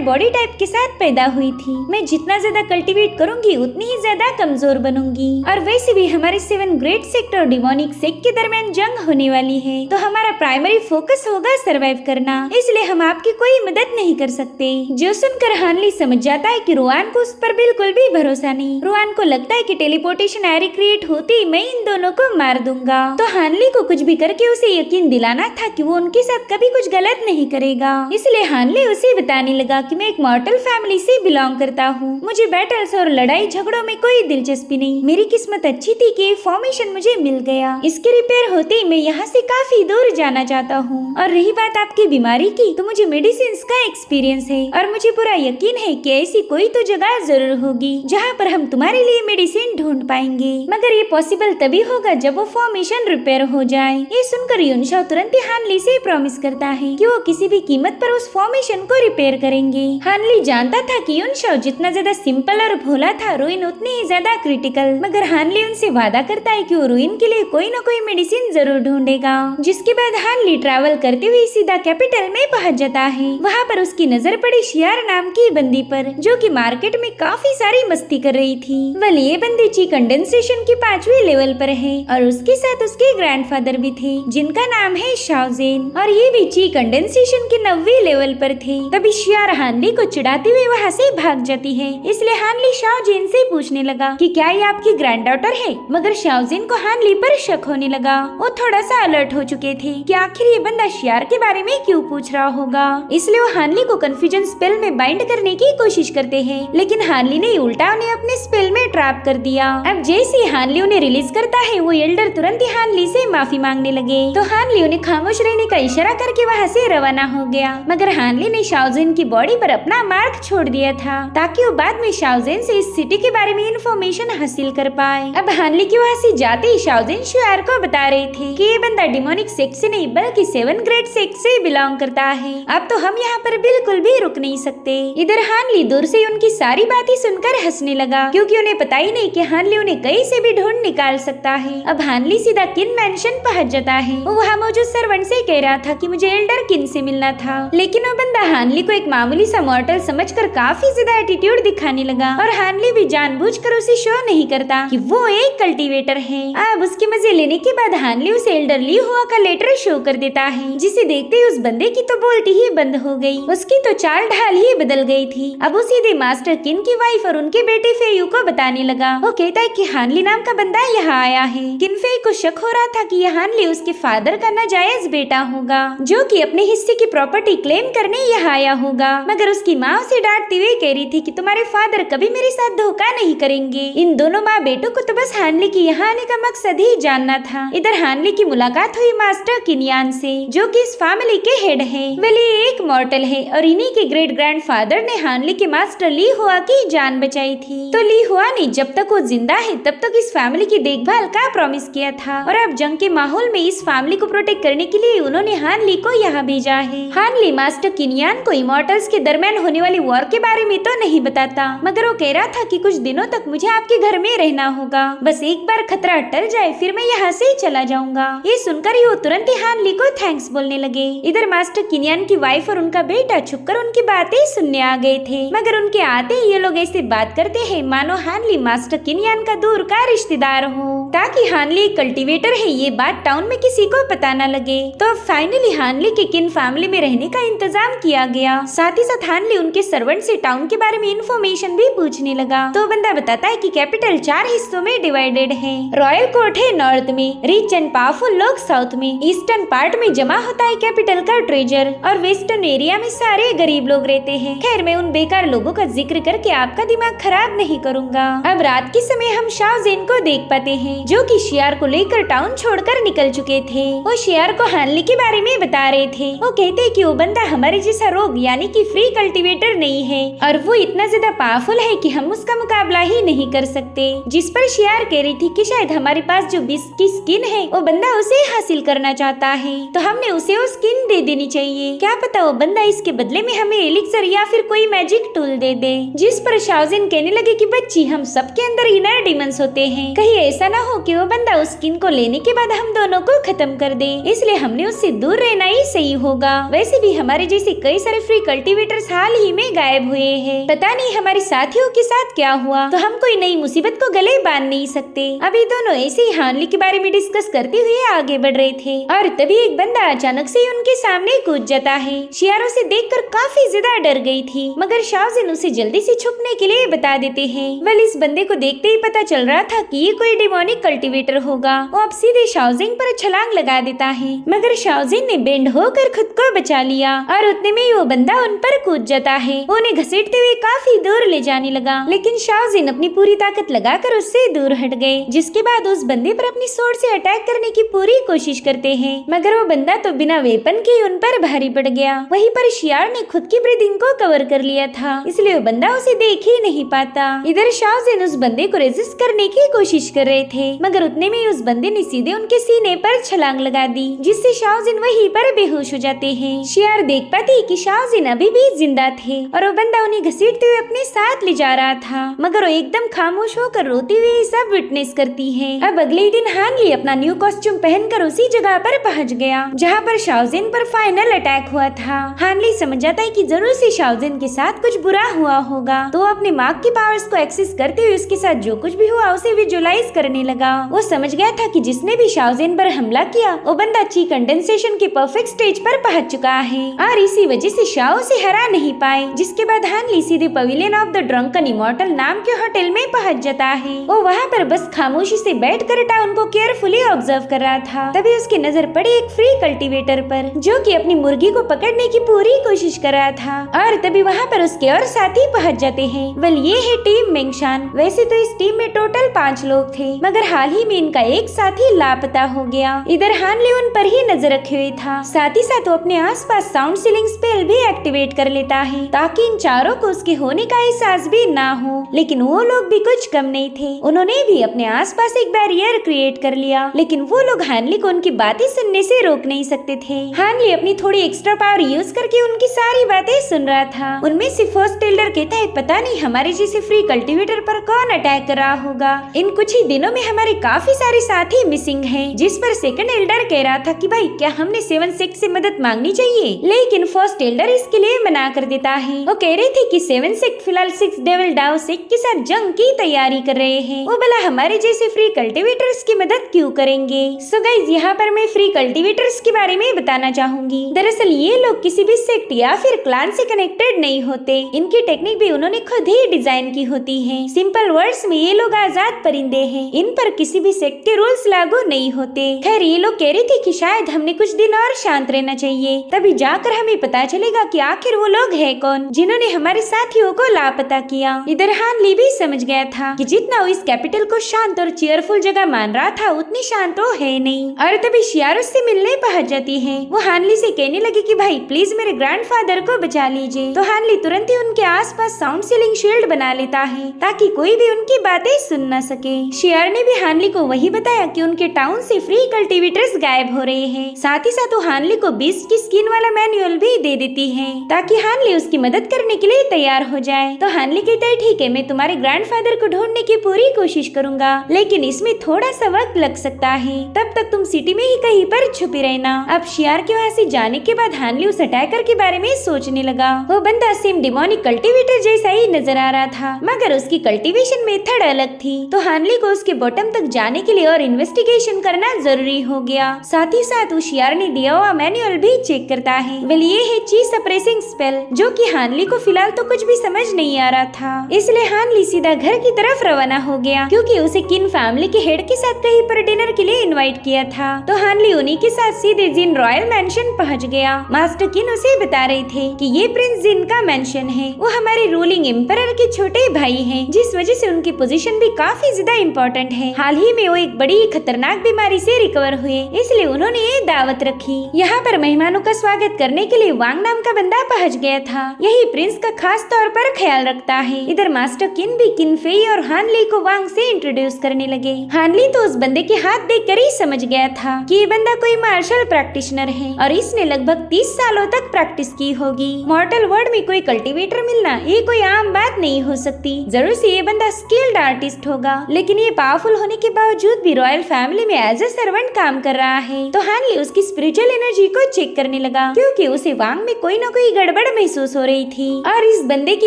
बॉडी टाइप के साथ पैदा हुई थी, मैं जितना ज्यादा कल्टीवेट करूंगी उतनी ही ज्यादा कमजोर बनूंगी, और वैसे भी हमारे 7 ग्रेट सेक्ट और डिमोनिक सेक्ट के दरमियान जंग होने वाली है, तो हमारा प्राइमरी फोकस होगा सरवाइव करना, इसलिए हम आपकी कोई मदद नहीं कर सकते। जो सुनकर हानली समझ जाता है कि रुआन को उस पर बिल्कुल भी भरोसा नहीं। रुआन को लगता है कि टेलीपोर्टेशन एरे क्रिएट होती मैं इन दोनों को मार दूंगा, तो हानली को कुछ भी करके उसे यकीन दिलाना था कि वो उनके साथ कभी कुछ गलत नहीं करेगा। इसलिए हानली उसे बताने लगा कि मैं एक मॉर्टल फैमिली से बिलोंग करता हूँ, मुझे बैटल्स और लड़ाई झगड़ों में कोई दिलचस्पी नहीं, मेरी किस्मत अच्छी थी कि फॉर्मेशन मुझे मिल गया, इसके रिपेयर होते ही मैं यहाँ से काफी दूर जाना चाहता हूँ। और रही बात आपकी बीमारी की, तो मुझे मेडिसिन का एक्सपीरियंस है और मुझे पूरा यकीन है कि ऐसी कोई तो जगह जरूर होगी जहाँ पर हम तुम्हारे लिए मेडिसिन ढूंढ पाएंगे, मगर ये पॉसिबल तभी होगा जब वो फॉर्मेशन रिपेयर हो जाए। ये सुनकर युनशाओ तुरंत ही हानली से प्रॉमिस करता है कि वो किसी भी कीमत पर उस फॉर्मेशन को रिपेयर करेंगे। हानली जानता था कि युनशाओ जितना ज्यादा सिंपल और भोला था, रुइन उतनी ही ज्यादा क्रिटिकल, मगर हानली उनसे वादा करता है कि वो रुइन के लिए कोई न कोई मेडिसिन जरूर ढूंढेगा। जिसके बाद हानली ट्रैवल करते हुए सीधा कैपिटल में पहुंच जाता है। वहाँ पर उसकी नजर पड़ी शियार नाम की बंदी पर, जो कि मार्केट में काफी सारी मस्ती कर रही थी। वल ये बंदी ची कंडेंसेशन की 5वें लेवल पर है और उसके साथ उसके ग्रैंडफादर भी थे जिनका नाम है शाओजेन, और ये भी ची कंडेंसेशन के 9वें लेवल पर थे। तभी शियार हानली को चिढ़ाते हुए वहाँ से भाग जाती है, इसलिए हानली शाओजेन से पूछने लगा कि क्या ये आपकी ग्रैंड डॉटर है, मगर शाओजेन को हानली पर शक होने लगा। वो थोड़ा सा अलर्ट हो चुके थे कि आखिर ये बंदा शियार के बारे में क्यों पूछ रहा होगा, इसलिए वो हानली को कंफ्यूजन स्पेल में बाइंड करने की कोशिश करते हैं, लेकिन हानली ने उल्टा उन्हें अपने स्पेल में ट्रैप कर दिया। अब जैसे हानली उन्हें रिलीज करता है, वो एल्डर तुरंत ही हानली से माफी मांगने लगे, तो हानली उन्हें खामोश रहने का इशारा करके वहाँ से रवाना हो गया। मगर हानली ने शाओजेन की बॉडी पर अपना मार्क छोड़ दिया था ताकि वो बाद में शाओजेन से इस सिटी के बारे में इंफॉर्मेशन हासिल कर पाए। अब हानली की वहाँ से जाते ही शाओजेन शियार को बता रहे थे कि ये बंदा डिमोनिक सेक्ट से नहीं बल्कि 7 ग्रेट सेक्ट से बिलोंग करता है, अब तो हम यहाँ पर बिल्कुल भी रुक नहीं सकते। इधर हानली दूर से उनकी सारी बातें सुनकर हंसने लगा, क्योंकि उन्हें पता ही नहीं कि हानली उन्हें कहीं से भी ढूंढ निकाल सकता है। अब हानली सीधा किन मैंशन पहुंच जाता है। वो वहाँ मौजूद सर्वेंट से कह रहा था कि मुझे एल्डर किन से मिलना था, लेकिन वो बंदा हानली को एक मामूली सा मॉर्टल समझकर काफी ज्यादा एटीट्यूड दिखाने लगा, और हानली भी जानबूझकर उसे शो नहीं करता कि वो एक कल्टीवेटर है। अब उसके मजे लेने के बाद हानली उसे एल्डर ली हुआ का लेटर शो कर देता है, जिसे देखते ही उस बंदे की तो बोलती ही बंद हो गई, उसकी तो चाल ढाल ही बदल गई थी। अब वो सीधे मास्टर किन की वाइफ और उनके बेटे फेयू को बताने लगा। वो कहता है कि हानली नाम का बंदा यहाँ आया है। किनफेई को शक हो रहा था कि यह हानली उसके फादर का नाजायज बेटा होगा, जो कि अपने हिस्से की प्रॉपर्टी क्लेम करने यहाँ आया होगा, मगर उसकी माँ उसे डांटती हुई कह रही थी कि तुम्हारे फादर कभी मेरे साथ धोखा नहीं करेंगे। इन दोनों माँ बेटों को तो बस हानली की यहाँ आने का मकसद ही जानना था। इधर हानली की मुलाकात हुई मास्टर किनियान से, जो कि इस फैमिली के हेड है। वेल ये एक मॉर्टल है और इन्हीं के ग्रेट ग्रैंडफादर ने हानली के मास्टर ली हुआ की जान बचाई थी। तो ली हुआ ने जब तक वो जिंदा है तब तक इस फैमिली की देखभाल का प्रॉमिस किया था, और अब जंग के माहौल में इस फैमिली को प्रोटेक्ट करने के लिए उन्होंने हानली को यहाँ भेजा है। हानली मास्टर किनियान को इमॉर्टल्स के दरमियान होने वाली वॉर के बारे में तो नहीं बताता, मगर वो कह रहा था कि कुछ दिनों तक मुझे आपके घर में रहना होगा, बस एक बार खतरा टल जाए फिर मैं यहाँ से चला जाऊंगा। ये सुनकर ही वो तुरंत ही हानली को थैंक्स बोलने लगे। इधर मास्टर किनियान की वाइफ और उनका बेटा छुपकर उनकी बातें सुनने आ गए थे, मगर उनके आते ही ये लोग ऐसे बात करते हैं मानो हानली मास्टर किनियान का दूर का रिश्तेदार हो, ताकि हानली एक कल्टीवेटर है ये बात टाउन में किसी को पता न लगे। तो अब फाइनली हानली के किन फैमिली में रहने का इंतजाम किया गया। साथ ही साथ हानली उनके सर्वेंट से टाउन के बारे में इंफॉर्मेशन भी पूछने लगा। तो बंदा बताता है कि कैपिटल 4 हिस्सों में डिवाइडेड है। रॉयल कोर्ट है नॉर्थ में, रिच एंड पावरफुल लोग साउथ में, ईस्टर्न पार्ट में जमा होता है कैपिटल का ट्रेजर, और वेस्टर्न एरिया में सारे गरीब लोग रहते हैं। खैर मैं उन बेकार लोगों का जिक्र करके आपका दिमाग खराब नहीं करूंगा। अब रात के समय हम शाओजेन को देख पाते हैं, जो कि शियार को लेकर टाउन छोड़कर निकल चुके थे। वो शियार को हानली के बारे में बता रहे थे। वो कहते कि वो बंदा हमारे जैसा रोग यानी कि फ्री कल्टीवेटर नहीं है, और वो इतना ज्यादा पावरफुल है कि हम उसका मुकाबला ही नहीं कर सकते। जिस पर शियार कह रही थी कि शायद हमारे पास जो बीस्ट की स्किन है वो बंदा उसे हासिल करना चाहता है, तो हमने उसे वो स्किन दे देनी चाहिए। क्या पता वो बंदा इसके बदले में हमें एलिक्सर या फिर कोई मैजिक टूल दे दे। जिस पर शाओजेन कहने लगे कि बच्ची हम सबके अंदर इनर डिमंस होते हैं, कहीं ऐसा ना हो कि वो बंदा उस स्किन को लेने के बाद हम दोनों को खत्म कर दे, इसलिए हमने उससे दूर रहना ही सही होगा। वैसे भी हमारे जैसे कई सारे फ्री कल्टीवेटर्स हाल ही में गायब हुए हैं, पता नहीं हमारे साथियों के साथ क्या हुआ, तो हम कोई नई मुसीबत को गले बांध नहीं सकते। अभी दोनों ऐसे ही हानली के बारे में डिस्कस करते हुए आगे बढ़ रहे थे, और तभी एक बंदा अचानक से उनके सामने कूद जाता है। शियार उसे देखकर काफी ज्यादा डर गई थी, मगर शाओजेन उसे जल्दी से छुपने के लिए बता देते हैं। वेल इस बंदे को देखते ही पता चल रहा था कि ये कोई डिमोनिक कल्टीवेटर होगा। वो अब सीधे शाओजेन पर छलांग लगा देता है, मगर शाओजेन ने बेंड होकर खुद को बचा लिया, और उतने में ही वो बंदा उन पर कूद जाता है। वो उन्हें घसीटते हुए काफी दूर ले जाने लगा, लेकिन शाओजेन अपनी पूरी ताकत लगाकर उससे दूर हट गए। जिसके बाद उस बंदे पर अपनी सोर्ड से अटैक करने की पूरी कोशिश करते हैं, मगर वो बंदा तो बिना वेपन के उन पर भारी पड़ गया। वहीं पर शियार ने खुद की ब्रीदिंग को कवर कर लिया था, इसलिए वो बंदा उसे देख ही नहीं पाता। इधर शाओजेन उस बंदे को रेजिस्ट करने की कोशिश कर रहे थे, मगर उतने में उस बंदे ने सीधे उनके सीने पर छलांग लगा दी, जिससे शाओजेन वहीं पर बेहोश हो जाते हैं। शियार देख पाती कि शाओजेन अभी भी जिंदा थे, और वो बंदा उन्हें घसीटते हुए अपने साथ ले जा रहा था, मगर वो एकदम खामोश होकर रोते हुए सब विटनेस करती है। अब अगले दिन हानली अपना न्यू कॉस्ट्यूम पहनकर उसी जगह पर पहुंच गया जहाँ पर शाओजेन पर फाइनल अटैक हुआ था। हानली समझ जाता है कि जरूर से शाओजेन के साथ कुछ बुरा हुआ होगा, तो वो अपने मार्क की पावर्स को एक्सेस करते हुए उसके साथ जो कुछ भी हुआ उसे विजुअलाइज करने लगा। वो समझ गया था कि जिसने भी शाओजेन पर हमला किया वो बंदा ची कंडेंसेशन के परफेक्ट स्टेज पर पहुंच चुका है, और इसी वजह से शाओ से हरा नहीं पाए। जिसके बाद हानली सीधे pavilion of the drunken immortal नाम के होटल में पहुंच जाता है। वो वहाँ पर बस खामोशी से बैठकर टाउन को केयरफुली ऑब्जर्व कर रहा था। तभी उसकी नजर पड़ी एक फ्री कल्टीवेटर पर, जो कि अपनी मुर्गी को पकड़ने की पूरी कोशिश कर रहा था, और तभी वहाँ पर उसके और साथी पहुंच जाते हैं। वेल ये है टीम मेंगशान। वैसे तो इस टीम में टोटल 5 लोग थे, मगर हाल ही में इनका एक साथी लापता हो गया। इधर हानली उन पर ही नजर रखे हुए था, साथ ही साथ वो अपने आसपास साउंड सीलिंग स्पेल भी एक्टिवेट कर लेता है, ताकि इन चारों को उसके होने का एहसास भी ना हो। लेकिन वो लोग भी कुछ कम नहीं थे, उन्होंने भी अपने आसपास एक बैरियर क्रिएट कर लिया, लेकिन वो लोग हानली को उनकी बातें सुनने से रोक नहीं सकते थे। हानली अपनी थोड़ी एक्स्ट्रा पावर यूज करके उनकी सारी बातें सुन रहा था। उनमें से फर्स्ट एल्डर कहता है पता नहीं हमारे जैसे फ्री कल्टीवेटर पर कौन अटैक कर रहा होगा। इन कुछ ही दिनों में हमारे काफी सारे साथी मिसिंग हैं। जिस पर सेकंड एल्डर कह रहा था कि भाई क्या हमने 7 सेक्ट से मदद मांगनी चाहिए, लेकिन फर्स्ट एल्डर इसके लिए मना कर देता है। वो कह रहे थे कि 7 सेक्ट फिलहाल 6 डेविल डाओ सेक्ट के साथ जंग की तैयारी कर रहे हैं, वो भला हमारे जैसे फ्री कल्टीवेटर्स की मदद क्यों करेंगे। सो गाइस यहाँ पर मैं फ्री कल्टीवेटर्स के बारे में बताना चाहूंगी। दरअसल ये लोग किसी भी सेक्ट या फिर क्लान से कनेक्टेड नहीं होते, इनकी टेक्निक भी उन्होंने खुद ही डिजाइन की होती है। सिंपल वर्ड्स में ये लोग आजाद परिंदे हैं, इन पर किसी भी सेक्ट के रूल्स लागू नहीं होते। खैर ये लोग कह रहे थे कि शायद हमने कुछ दिन और शांत रहना चाहिए, तभी जाकर हमें पता चलेगा कि आखिर वो लोग हैं कौन जिन्होंने हमारे साथियों को लापता किया। इधर हानली भी समझ गया था कि जितना वो इस कैपिटल को शांत और चेयरफुल जगह मान रहा था उतनी शांत वो है नहीं। और तभी शियार उससे मिलने पहुंच जाती है। वो हानली से कहने लगी कि भाई प्लीज मेरे ग्रैंडफादर को बचा लीजिए। तो हानली तुरंत ही उनके आसपास साउंड सीलिंग शील्ड बना लेता है ताकि कोई भी उनकी बातें सुन न सके। शियार ने भी हानली को वही बताया कि उनके टाउन से फ्री कल्टीवेटर्स गायब हो रहे हैं। साथ ही साथ वो हानली को बीस्ट की स्किन वाला मैनुअल भी दे देती है ताकि हानली उसकी मदद करने के लिए तैयार हो जाए। तो हानली कहता है ठीक है मैं तुम्हारे ग्रैंडफादर को ढूंढने की पूरी कोशिश करूंगा, लेकिन इसमें थोड़ा सा वक्त लग सकता है, तब तक तुम सिटी में ही कहीं पर छुपी रहना। अब शियार के वहाँ से जाने के बाद हानली उस अटैकर के बारे में सोचने लगा। वो बंदा सेम डिमोनिक कल्टीवेटर जैसा ही नजर आ रहा था, मगर उसकी कल्टीवेशन मेथड अलग थी। तो हानली को उसकी उसके बॉटम तक जाने के लिए और इन्वेस्टिगेशन करना जरूरी हो गया। साथ ही साथ होशियार ने दिया हुआ मैनुअल भी चेक करता है। वेल ये है ची सप्रेसिंग स्पेल, जो कि हानली को फिलहाल तो कुछ भी समझ नहीं आ रहा था। इसलिए हानली सीधा घर की तरफ रवाना हो गया, क्योंकि उसे किन फैमिली के हेड के साथ कहीं पर डिनर के लिए इनवाइट किया था। तो हानली उन्हीं के साथ सीधे जिन रॉयल मैंशन पहुंच गया। मास्टर किन उसे बता रहे थे कि ये प्रिंस जिन का मैंशन है। वो हमारे रूलिंग एम्परर के छोटे भाई हैं, जिस वजह से उनकी पोजीशन भी काफी ज्यादा इम्पोर्टेंट है। हाल ही में वो एक बड़ी खतरनाक बीमारी से रिकवर हुए, इसलिए उन्होंने ये दावत रखी। यहाँ पर मेहमानों का स्वागत करने के लिए वांग नाम का बंदा पहुँच गया था। यही प्रिंस का खास तौर पर ख्याल रखता है। इधर मास्टर किन भी किन फेई और हानली को वांग से इंट्रोड्यूस करने लगे। हानली तो उस बंदे के हाथ देखकर ही समझ गया था कि ये बंदा कोई मार्शल प्रैक्टिशनर है और इसने लगभग 30 सालों तक प्रैक्टिस की होगी। मॉर्टल वर्ल्ड में कोई कल्टीवेटर मिलना ये कोई आम बात नहीं हो सकती। जरूर से ये बंदा स्किल्ड आर्टिस्ट होगा, लेकिन ये पावरफुल होने के बावजूद भी रॉयल फैमिली में एज ए सर्वेंट काम कर रहा है। तो हानली उसकी स्पिरिचुअल एनर्जी को चेक करने लगा, क्योंकि उसे वांग में कोई न कोई गड़बड़ महसूस हो रही थी। और इस बंदे की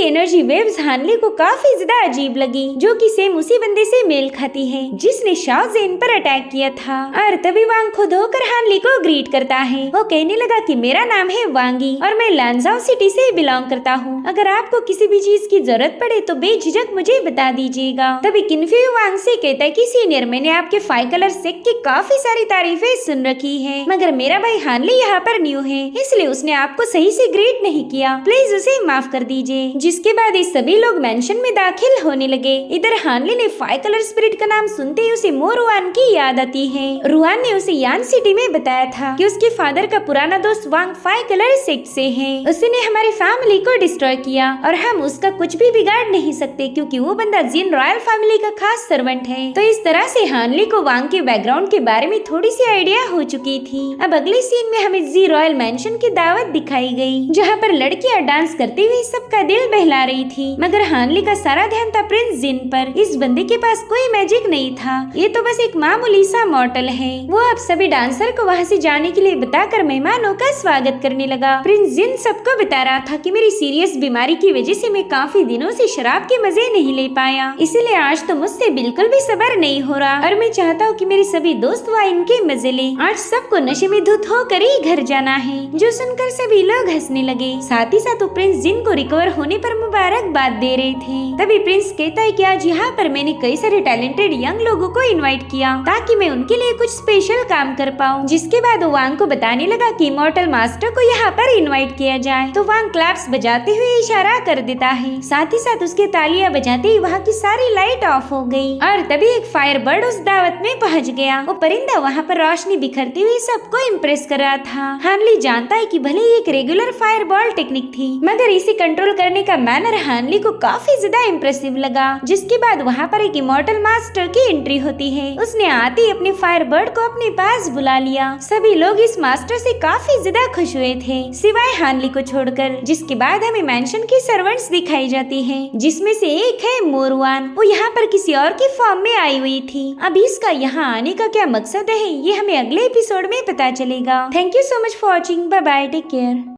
एनर्जी वेव्स हानली को काफी ज्यादा अजीब लगी, जो कि सेम उसी बंदे से मेल खाती है जिसने शाओ ज़ेन पर अटैक किया था। और तभी वांग खुद होकर हानली को ग्रीट करता है। वो कहने लगा कि मेरा नाम है वांगी और मैं लांजाओ सिटी से बिलोंग करता हूँ। अगर आपको किसी भी चीज की जरूरत पड़े तो बेझिझक मुझे बता दीजिएगा। तभी किन्फ्यू वांग से कहता है कि सीनियर, मैंने आपके 5 कलर सेक की काफी सारी तारीफें सुन रखी है, मगर मेरा भाई हानली यहाँ पर न्यू है, इसलिए उसने आपको सही से ग्रीट नहीं किया, प्लीज उसे माफ कर दीजिए। जिसके बाद ये सभी लोग मेंशन में दाखिल होने लगे। इधर हानली ने 5 कलर स्पिरिट का नाम सुनते ही उसे मोरुआन की याद आती है। रुआन ने उसे यान सिटी में बताया था कि उसके फादर का पुराना दोस्त वांग 5 कलर सेक्ट से है। उसने हमारी फैमिली को डिस्ट्रॉय किया और हम उसका कुछ भी बिगाड़ नहीं सकते, क्योंकि वो बंदा जिन रॉयल फैमिली का खास सर्वेंट है। तो इस तरह से हानली को वांग के बैकग्राउंड के बारे में थोड़ी सी आइडिया हो चुकी थी। अब अगले सीन में हमें जी रॉयल मैंशन की दावत दिखाई गई, जहाँ पर लड़कियां डांस करते हुए सबका दिल बहला रही थी। मगर हानली का सारा ध्यान था प्रिंस जिन पर। इस बंदे के पास कोई मैजिक नहीं था, ये तो बस एक मामूली सा मॉर्टल है। वो अब सभी डांसर को वहाँ से जाने के लिए बताकर मेहमानों का स्वागत करने लगा। प्रिंस जिन सबको बता रहा था कि मेरी सीरियस बीमारी की वजह से मैं काफी दिनों से शराब के मजे नहीं ले पाया, इसीलिए आज तो मुझसे बिल्कुल भी सब्र नहीं हो रहा और मैं चाहता हूँ कि मेरे सभी दोस्त वाइन के मजे ले। आज सबको नशे में धुत होकर ही घर जाना है। जो सुनकर सभी लोग हंसने लगे। साथ ही साथ वो प्रिंस जिन को रिकवर होने पर मुबारकबाद दे रहे थे। तभी प्रिंस कहता है कि आज यहाँ पर मैंने कई सारे टैलेंटेड यंग लोगों को इनवाइट किया ताकि मैं उनके लिए कुछ स्पेशल काम कर पाऊँ। जिसके बाद वो वांग को बताने लगा कि इमॉर्टल मास्टर को यहाँ पर इनवाइट किया जाए। तो वांग क्लैप्स बजाते हुए इशारा कर देता है। साथ ही साथ उसके तालियां बजाते ही वहाँ की सारी लाइट ऑफ हो गई और तभी एक फायर बर्ड उस दावत में पहुँच गया। वो परिंदा वहाँ पर रोशनी बिखरती हुई सबको इम्प्रेस कर रहा था। हानली जानता है कि भले ही एक रेगुलर फायर बॉल टेक्निक थी, मगर इसे कंट्रोल करने का मैनर हानली को काफी ज्यादा इम्प्रेसिव लगा। जिसके बाद वहाँ पर एक इमॉर्टल मास्टर की एंट्री होती है। उसने आते ही अपने फायर बर्ड को अपने पास बुला लिया। सभी लोग इस मास्टर से काफी ज्यादा खुश हुए थे, सिवाय हानली को छोड़कर। जिसके बाद हमें मेंशन की सर्वेंट्स दिखाई जाती है, जिसमें से एक है मोरुआन। वो यहाँ पर किसी और की फॉर्म में आई हुई थी। अब इसका यहाँ आने का क्या मकसद है, ये हमें अगले एपिसोड में पता चलेगा। Thank you so much for watching. Bye bye, take care.